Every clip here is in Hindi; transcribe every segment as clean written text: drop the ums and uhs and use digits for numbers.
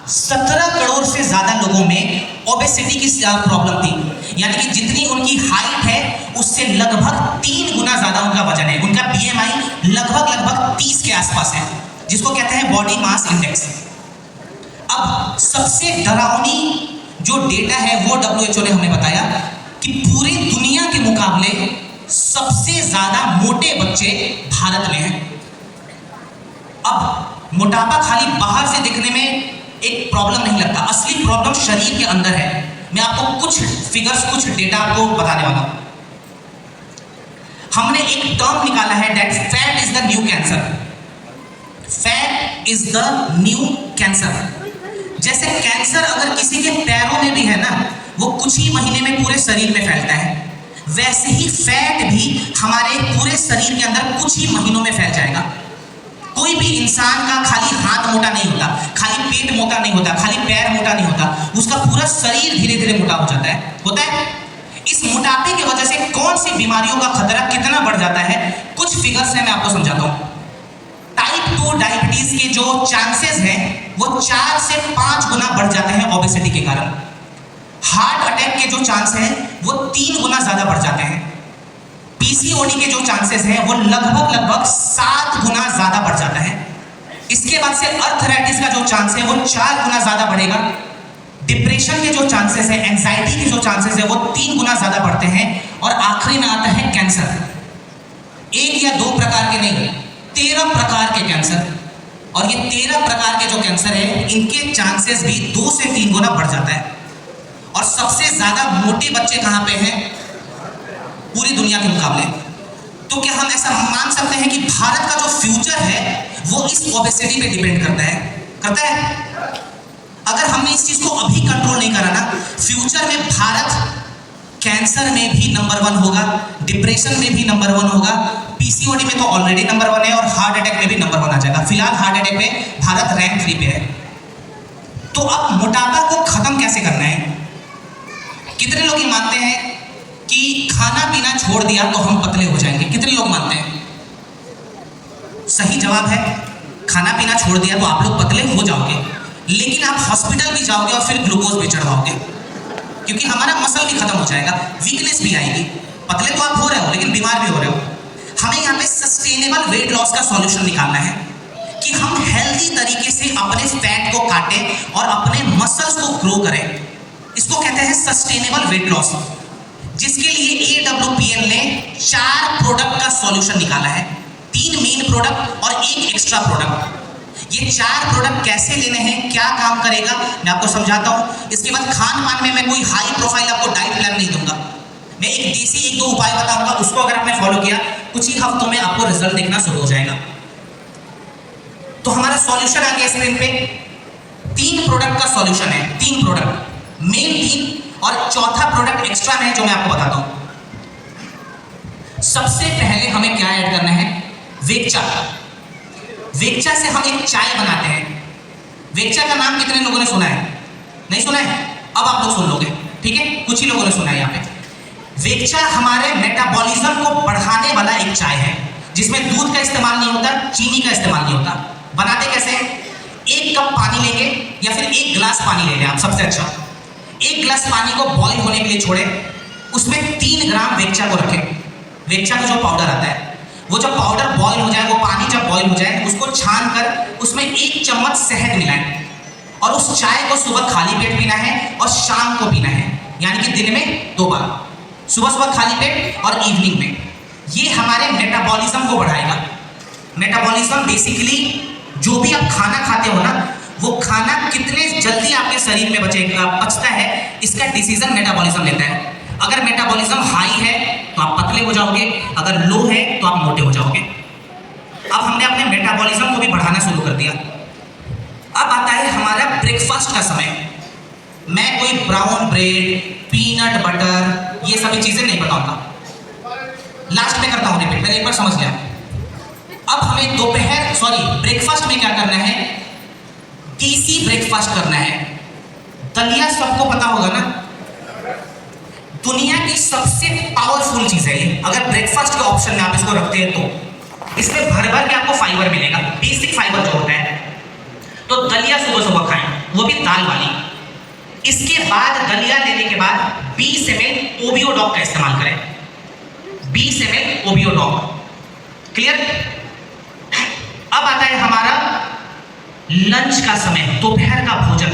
17 करोड़ से ज्यादा लोगों में ओबेसिटी की प्रॉब्लम थी, यानी कि जितनी उनकी हाइट है उससे लगभग 3 गुना ज्यादा उनका वजन है। उनका बीएमआई लगभग 30 के आसपास है, जिसको कहते हैं बॉडी मास इंडेक्स। अब सबसे डरावनी जो डेटा है वो WHO ने हमें बताया कि पूरी दुनिया के मुकाबले सबसे ज्यादा मोटे बच्चे भारत में हैं। अब मोटापा खाली बाहर से दिखने में एक प्रॉब्लम नहीं लगता, असली प्रॉब्लम शरीर के अंदर है। मैं आपको कुछ फिगर्स, कुछ डेटा आपको बताने वाला हूं। हमने एक टर्म निकाला है that fat is the new cancer. Fat is the new cancer. जैसे कैंसर अगर किसी के पैरों में भी है ना, वो कुछ ही महीने में पूरे शरीर में फैलता है, वैसे ही फैट भी हमारे पूरे शरीर के अंदर कुछ ही महीनों में फैल जाएगा। कोई भी इंसान का खाली हाथ मोटा नहीं होता, खाली पेट मोटा नहीं होता, खाली पैर मोटा नहीं होता, उसका पूरा शरीर धीरे धीरे मोटा हो जाता है। होता है। इस मोटापे की वजह से कौन सी बीमारियों का खतरा कितना बढ़ जाता है, कुछ फिगर्स है, मैं आपको समझाता हूं। टाइप 2 डायबिटीज के जो चांसेस हैं वो 4 से 5 गुना बढ़ जाते हैं ओबेसिटी के कारण। हार्ट अटैक के जो चांस हैं वो 3 गुना ज्यादा बढ़ जाते हैं। पीसीओडी के जो चांसेस हैं वो लगभग 7 गुना ज्यादा बढ़ जाता है। इसके बाद से अर्थराइटिस का जो चांस है वो 4 गुना ज्यादा बढ़ेगा। डिप्रेशन के जो चांसेस है, एंजाइटी के जो चांसेस है वो 3 गुना ज्यादा बढ़ते हैं। और आखिरी में आता है कैंसर। 1 या 2 प्रकार के नहीं, 13 प्रकार के कैंसर। और ये 13 प्रकार के जो कैंसर है इनके चांसेस भी 2 से 3 गुना बढ़ जाता है। और सबसे ज्यादा मोटे बच्चे कहां पे हैं पूरी दुनिया के मुकाबले। तो क्या हम ऐसा मान सकते हैं कि भारत का जो फ्यूचर है वो इस ओबेसिटी पे डिपेंड करता है? अगर हमने इस चीज को अभी कंट्रोल नहीं करा ना, फ्यूचर में भारत कैंसर में भी नंबर 1 होगा, डिप्रेशन में भी नंबर 1 होगा, पीसीओडी में तो ऑलरेडी नंबर 1 है और हार्ट अटैक में भी नंबर 1 आ जाएगा। फिलहाल हार्ट अटैक में भारत रैंक 3 पे है। तो अब मोटापा को खत्म कैसे करना है? कितने लोग ये मानते हैं कि खाना पीना छोड़ दिया तो हम पतले हो जाएंगे? कितने लोग मानते हैं? सही जवाब है खाना पीना छोड़ दिया तो आप लोग पतले हो जाओगे, लेकिन आप हॉस्पिटल भी जाओगे और फिर ग्लूकोज भी चढ़वाओगे, क्योंकि हमारा मसल भी खत्म हो जाएगा, वीकनेस भी आएगी। पतले तो आप हो रहे हो लेकिन बीमार भी हो रहे हो। हमें यहाँ पे सस्टेनेबल वेट लॉस का सॉल्यूशन निकालना है कि हम हेल्दी तरीके से अपने फैट को काटें और अपने मसल्स को ग्रो करें। इसको कहते हैं सस्टेनेबल वेट लॉस, जिसके लिए AWPL ने 4 प्रोडक्ट का सॉल्यूशन निकाला है। 3 मेन प्रोडक्ट और 1 एक्स्ट्रा प्रोडक्ट। ये 4 प्रोडक्ट कैसे लेने हैं, क्या काम करेगा, मैं आपको समझाता हूं। इसके बाद खान पान में मैं कोई हाई प्रोफाइल आपको डाइट प्लान नहीं दूंगा, मैं एक देसी 1-2 उपाय बताऊंगा, उसको अगर आपने फॉलो किया कुछ ही हफ्तों में आपको रिजल्ट देखना शुरू हो जाएगा। तो हमारा सॉल्यूशन आ गया स्क्रीन पे। 3 प्रोडक्ट का सॉल्यूशन है, 3 प्रोडक्ट मेन 3 और चौथा प्रोडक्ट एक्स्ट्रा है जो मैं आपको बताता हूं। सबसे पहले हमें क्या ऐड करना है? वेगचा। वेगचा से हम एक चाय बनाते हैं। वेगचा का नाम कितने लोगों ने सुना है? नहीं सुना है? अब आप लोग सुन लोगे, ठीक है? कुछ ही लोगों ने सुना है यहाँ पे। वेगचा हमारे मेटाबॉलिज्म को बढ़ाने वाला एक चाय है, जिसमें दूध का इस्तेमाल नहीं होता, चीनी का इस्तेमाल नहीं होता। बनाते कैसे हैं? 1 कप पानी लेके या फिर 1 गिलास पानी ले लें आप, सबसे अच्छा। 1 गिलास पानी को बॉईल होने के लिए छोड़ें, उसमें 3 ग्राम वेगचा को रखें। वेगचा का जो पाउडर आता है, वो जब पाउडर बॉईल हो जाए, वो पानी जब बॉईल हो जाए, उसको छान कर उसमें 1 चम्मच शहद मिलाएं और उस चाय को सुबह खाली पेट पीना है और शाम को पीना है, यानी कि दिन में 2 बार, सुबह खाली पेट और इवनिंग में। ये हमारे मेटाबॉलिज्म को बढ़ाएगा। मेटाबॉलिज्म बेसिकली जो भी आप खाना खाते हो ना, वो खाना कितने जल्दी आपके शरीर में बचता है, इसका डिसीजन मेटाबॉलिज्म लेता है। अगर मेटाबॉलिज्म हाई है तो आप पतले हो जाओगे, अगर लो है तो आप मोटे हो जाओगे। अब हमने अपने मेटाबॉलिज्म को भी बढ़ाना शुरू कर दिया। अब आता है हमारा ब्रेकफास्ट का समय। मैं कोई ब्राउन ब्रेड, पीनट बटर, ये सभी चीजें नहीं बताऊंगा, लास्ट में करता हूं रिपीट, मैंने एक बार समझ लिया। अब हमें ब्रेकफास्ट में क्या करना है? देसी ब्रेकफास्ट करना है। दलिया सबको पता होगा ना, दुनिया की सबसे पावरफुल चीज है ये। अगर ब्रेकफास्ट के ऑप्शन में आप इसको रखते हैं तो इसमें भर भर के आपको फाइबर मिलेगा, बेसिक फाइबर जो होता है। तो दलिया सुबह सुबह खाएं। वो भी दाल वाली। इसके बाद दलिया लेने के बाद 20 ml ओबियोडॉक का इस्तेमाल करें, 20 ml ओबियोडॉक। क्लियर? अब आता है हमारा लंच का समय, दोपहर का भोजन।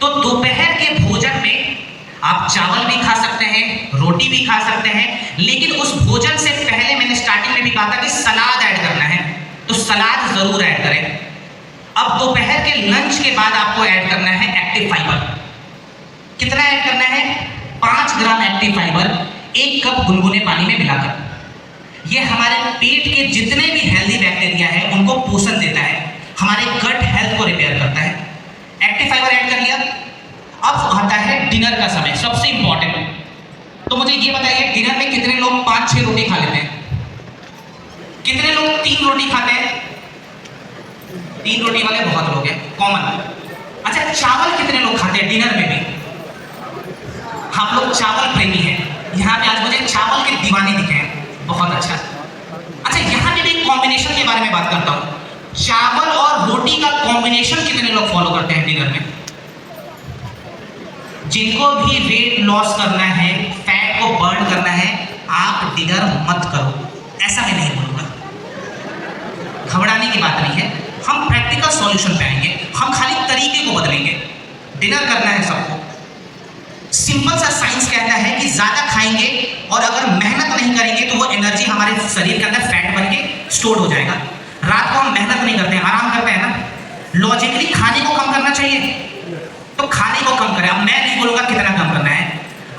तो दोपहर के भोजन में आप चावल भी खा सकते हैं, रोटी भी खा सकते हैं, लेकिन उस भोजन से पहले मैंने स्टार्टिंग में भी कहा था कि सलाद ऐड करना है, तो सलाद जरूर ऐड करें। अब दोपहर के लंच के बाद आपको ऐड करना है एक्टिव फाइबर। कितना ऐड करना है? 5 ग्राम एक्टिव फाइबर 1 कप गुनगुने पानी में मिलाकर। यह हमारे पेट के जितने भी हेल्दी बैक्टीरिया है उनको पोषण देता है, हमारे गट हेल्थ को रिपेयर करता है। एक्टिव फाइबर ऐड कर लिया। अब आता है डिनर का समय, सबसे इंपॉर्टेंट। तो मुझे ये बताइए, डिनर में कितने लोग 5-6 रोटी खा लेते हैं? कितने लोग 3 रोटी खाते हैं? 3 रोटी वाले बहुत लोग हैं, कॉमन। अच्छा, चावल कितने लोग खाते हैं डिनर में भी? हम लोग चावल प्रेमी हैं। यहाँ पे आज मुझे चावल के दीवाने दिखे हैं, बहुत अच्छा। अच्छा, यहाँ पे भी कॉम्बिनेशन के बारे में बात करता हूँ। चावल और रोटी का कॉम्बिनेशन कितने लोग फॉलो करते हैं डिनर में? जिनको भी वेट लॉस करना है, फैट को बर्न करना है, आप डिनर मत करो, ऐसा मैं नहीं बोलूंगा। घबराने की बात नहीं है, हम प्रैक्टिकल सॉल्यूशन पे आएंगे, हम खाली तरीके को बदलेंगे। डिनर करना है सबको। सिंपल सा साइंस कहता है कि ज्यादा खाएंगे और अगर मेहनत नहीं करेंगे तो वो एनर्जी हमारे शरीर के अंदर फैट बन के स्टोर हो जाएगा। रात को हम मेहनत नहीं करते हैं, आराम करते हैं ना। लॉजिकली खाने को कम करना चाहिए, तो खाने को कम करें। अब मैं नहीं बोलूंगा कितना कम करना है,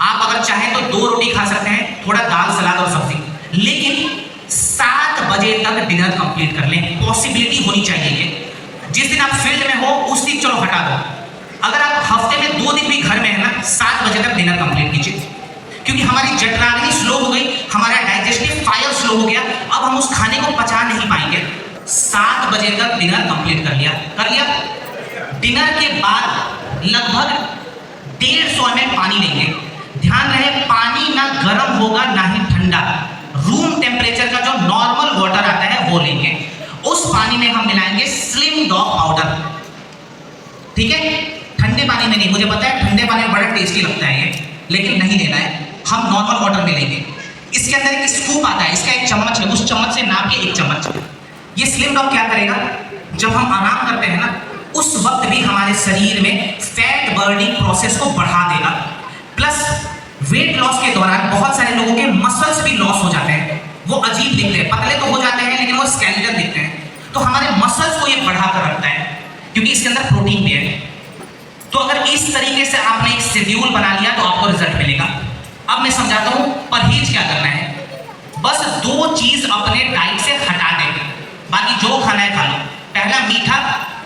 आप अगर चाहें तो 2 रोटी खा सकते हैं, थोड़ा दाल सलाद और सब्जी, लेकिन 7 बजे तक डिनर कंप्लीट कर लें। पॉसिबिलिटी होनी चाहिए ये। जिस दिन आप फील्ड में हो उस दिन चलो हटा दो, अगर आप हफ्ते में 2 दिन भी घर में है ना, 7 बजे तक डिनर कंप्लीट कीजिए। क्योंकि हमारी जठराग्नि स्लो हो गई, हमारा डाइजेस्टिव फायर स्लो हो गया, अब हम उस खाने को पचा नहीं पाएंगे। 7 बजे तक डिनर कंप्लीट कर लिया। डिनर के बाद लगभग 150 ml पानी लेंगे। ध्यान रहे, पानी ना गर्म होगा ना ही ठंडा, रूम टेम्परेचर का जो नॉर्मल वाटर आता है वो लेंगे। उस पानी में हम मिलाएंगे स्लिम डॉग पाउडर। ठीक है? ठंडे पानी में नहीं, मुझे पता है ठंडे पानी में बड़ा टेस्टी लगता है ये, लेकिन नहीं लेना है, हम नॉर्मल वाटर में लेंगे। इसके अंदर एक स्कूप आता है, इसका 1 चम्मच है, उस चम्मच से नाप के 1 चम्मच। ये स्लिम डॉग क्या करेगा? जब हम आराम करते हैं ना, उस वक्त भी हमारे शरीर में फैट बर्निंग प्रोसेस को बढ़ा देगा। प्लस वेट लॉस के दौरान बहुत सारे लोगों के मसल्स भी लॉस हो जाते हैं, वो अजीब दिखते हैं, पतले तो हो जाते हैं लेकिन वो स्केलेटन दिखते हैं। तो हमारे मसल्स को ये बढ़ा कर रखता है, क्योंकि इसके अंदर प्रोटीन भी है। तो अगर इस तरीके से आपने एक शेड्यूल बना लिया तो आपको रिजल्ट मिलेगा। अब मैं समझाता हूं परहेज क्या करना है। बस 2 चीज अपने डाइट से हटा देंगे, बाकी जो खाना है खा लो। पहला मीठा,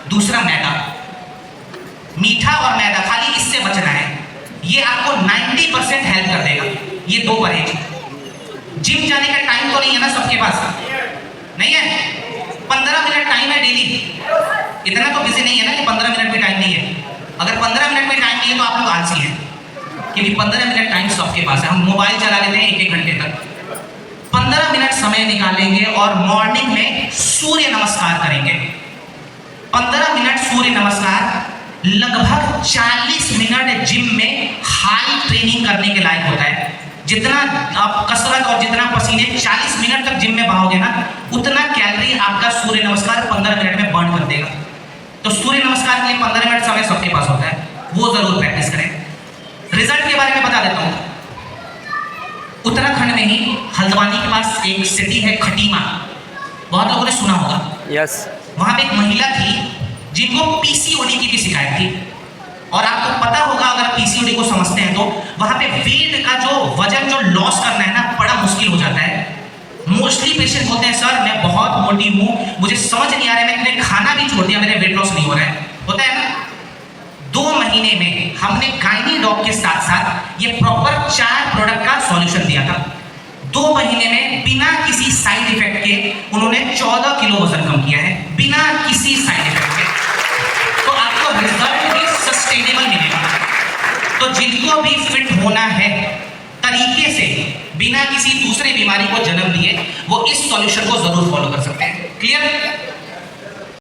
दूसरा मैदा। मीठा और मैदा, खाली इससे बचना है। ये आपको 90% हेल्प कर देगा, ये 2 परहेज। जिम जाने का टाइम तो नहीं है ना सबके पास? नहीं है? 15 मिनट टाइम है डेली। इतना तो बिजी नहीं है ना कि 15 मिनट भी टाइम नहीं है। अगर 15 मिनट में टाइम नहीं है तो आप लोग आलसी हैं, क्योंकि 15 मिनट टाइम सबके पास है। हम मोबाइल चला लेते हैं 1-1 घंटे तक। 15 मिनट समय निकालेंगे और मॉर्निंग में सूर्य नमस्कार करेंगे। 15 मिनट सूर्य नमस्कार लगभग 40 मिनट जिम में हाई ट्रेनिंग करने के लायक होता है। जितना आप कसरत और जितना पसीने 40 मिनट तक जिम में बहाओगे ना, उतना कैलोरी आपका सूर्य नमस्कार 15 मिनट में बर्न कर देगा। तो सूर्य नमस्कार के लिए 15 मिनट समय सबके पास होता है, वो जरूर प्रैक्टिस करें। रिजल्ट के बारे में बता देता हूँ। उत्तराखंड में ही हल्द्वानी के पास एक सिटी है खटीमा, बहुत लोगों ने सुना होगा। यस। वहां पे एक महिला थी जिनको पीसीओडी की भी शिकायत थी। और आपको पता होगा, अगर पीसीओडी को समझते हैं तो वहां पे वेट का जो वजन जो लॉस करना है ना, बड़ा मुश्किल हो जाता है। मोस्टली पेशेंट होते हैं, सर मैं बहुत मोटी हूँ, मुझे समझ नहीं आ रहा है, मैंने खाना भी छोड़ दिया, मेरे वेट लॉस नहीं हो रहा है। होता है ना? 2 महीने में हमने गायनी डॉग के साथ साथ ये प्रॉपर 4 प्रोडक्ट का सॉल्यूशन दिया था। 2 महीने में बिना किसी साइड इफेक्ट के उन्होंने 14 किलो वजन कम किया है, बिना किसी साइड इफेक्ट के। तो आपको रिजल्ट भी सस्टेनेबल मिलेगा। तो जिनको भी फिट होना है तरीके से, बिना किसी दूसरे बीमारी को जन्म दिए, वो इस सॉल्यूशन को जरूर फॉलो कर सकते हैं। क्लियर?